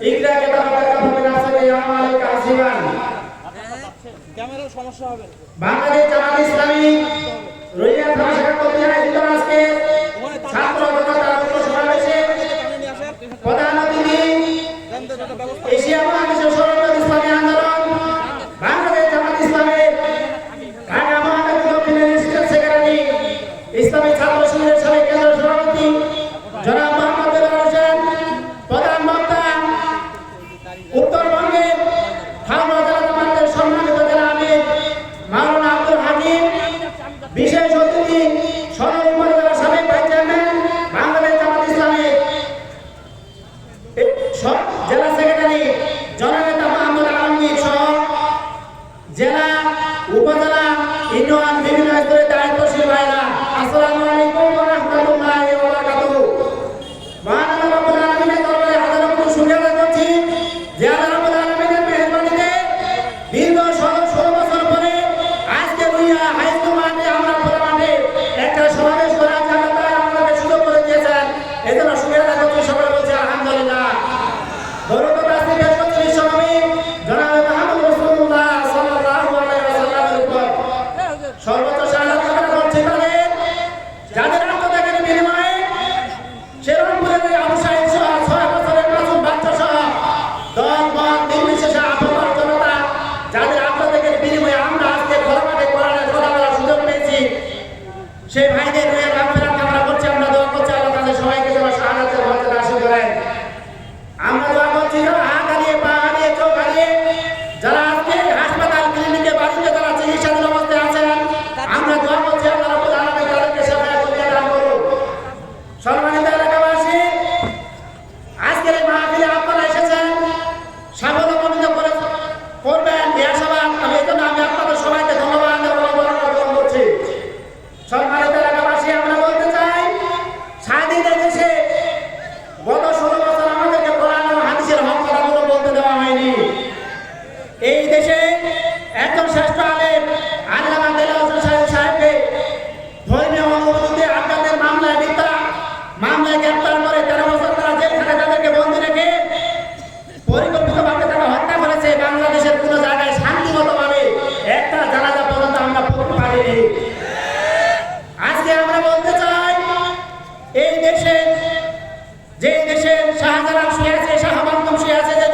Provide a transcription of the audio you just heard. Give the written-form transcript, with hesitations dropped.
ইকরা কিতাবাকা বিনাফসিকা ইয়াওমা আলাইকা হাসিবান। ক্যামেরার সমস্যা হবে। বাংলাদেশ জামাত ইসলামী রোহিঙ্গা ভাষা কর্তৃক আয়োজিত আজকে ছাত্র জনতার পূর্ণ সমাবেশে প্রধান অতিথি এশিয়া মহাদেশের সর্বোচ্চ ইসলামী আন্দোলন বাংলাদেশ জামাত ইসলামের ঢাকা মহানগর দক্ষিণের রেজিস্ট্রার সেক্রেটারি ইসলামী ছাত্র শিবিরের সাবেক কেন্দ্রীয় সভাপতি জনাব মোহাম্মদ বেলাল হোসেন, প্রধান বক্তা উত্তরবঙ্গের হাওড়া জেলা জামাতের সম্মানিত জেলা আমির মাওলানা আব্দুল হাকিম, বিশেষ অতিথি সদর উপজেলার সাবেক ভাইস চেয়ারম্যান বাংলাদেশ জামাত ইসলামের জেলা সেক্রেটারি জননেতা মাহমুদ আলমগীর সহ জেলা উপজেলা ইউনিয়ন বিভিন্ন স্তরের দায়িত্বশীল ভাইরা, আসসালামু আলাইকুম ওয়া রাহমাতুল্লাহি ওয়া বারাকাতুহু। মহান আল্লাহ রাব্বুল আলামিনের দরবারে হাজার কোটি শুকরিয়া আদায় করছি যে আল্লাহ রাব্বুল আলামিনের মেহেরবানিতে দীর্ঘ 16 বছর পরে আজকে রুইয়া হাই স্কুল মাঠে আমরা খোলা মাঠে একটা সমাবেশ করার জন্য তারা আমাদের সুযোগ করে দিয়েছেন, এজন্য শুকরিয়া আদায় করছি। সকলে বলছি আলহামদুলিল্লাহ। দরুদ ও তাসবিহ পেশ করছি বিশ্বনবী জনাব মুহাম্মদ রাসূলুল্লাহ সাল্লাল্লাহু আলাইহি ওয়াসাল্লামের উপর। সর্বোচ্চ শাহাদাত কামনা করছি তাদের যাদের আত্মত্যাগের বিনিময়ে শেরপুরের এই আবু সাঈদ সহ 6 বছরের মাসুম বাচ্চা সহ দল মত নির্বিশেষে আপামর জনতা যাদের আত্মত্যাগের বিনিময়ে আমরা আজকে খোলা মাঠে কোরআনের কথা বলার সুযোগ পেয়েছি, সেই ভাইদের রুহের মাগফিরাত কামনা করছি। আমরা দোয়া করছি আল্লাহ তাদের সবাইকে যেন শাহাদাতের মর্যাদা হাসিল করেন। আমরা দোয়া করছি যারা হাত হারিয়ে, পা হারিয়ে, চোখ হারিয়ে, যারা আজকে হাসপাতাল ক্লিনিকে বাড়িতে যারা চিকিৎসাধীন অবস্থায় আছেন, আমরা দোয়া করছি আল্লাহ রাব্বুল আলামিন তাদেরকে শিফা করিয়ে দান করুন। সম্মানিত এলাকাবাসী, আজকের এই মাহফিলে আপনারা এসেছেন সাফল্যমণ্ডিত করবেন এই আশাবাদ আমি এজন্য আমি আপনাদের সবাইকে ধন্যবাদ এবং অবহেলা করছি। সম্মানিত এলাকাবাসী, আমরা বলতে চাই স্বাধীন এই দেশে গত 16 বছর আমাদেরকে কোরআন ও হাদিসের হক কথাগুলো বলতে দেওয়া হয়নি। এই দেশে একজন শ্রেষ্ঠ আলেম আল্লামা দেলাওয়ার হোসেন সাহেবকে ধর্মীয় অনুভূতিতে আঘাতের মামলায় গ্রেফতার করে 13 বছর তারা জেলখানায় তাদেরকে বন্দী রেখে পরিকল্পিতভাবে তারা হত্যা করেছে। বাংলাদেশের কোনো জায়গায় শান্তিগতভাবে একটা জানাজা পর্যন্ত আমরা পড়তে পারিনি। আজকে আমরা বলতে চাই এই দেশে যে দেশে শাহজালাল শুয়ে আছে, শাহ মাকদুম শুয়ে আছে, যে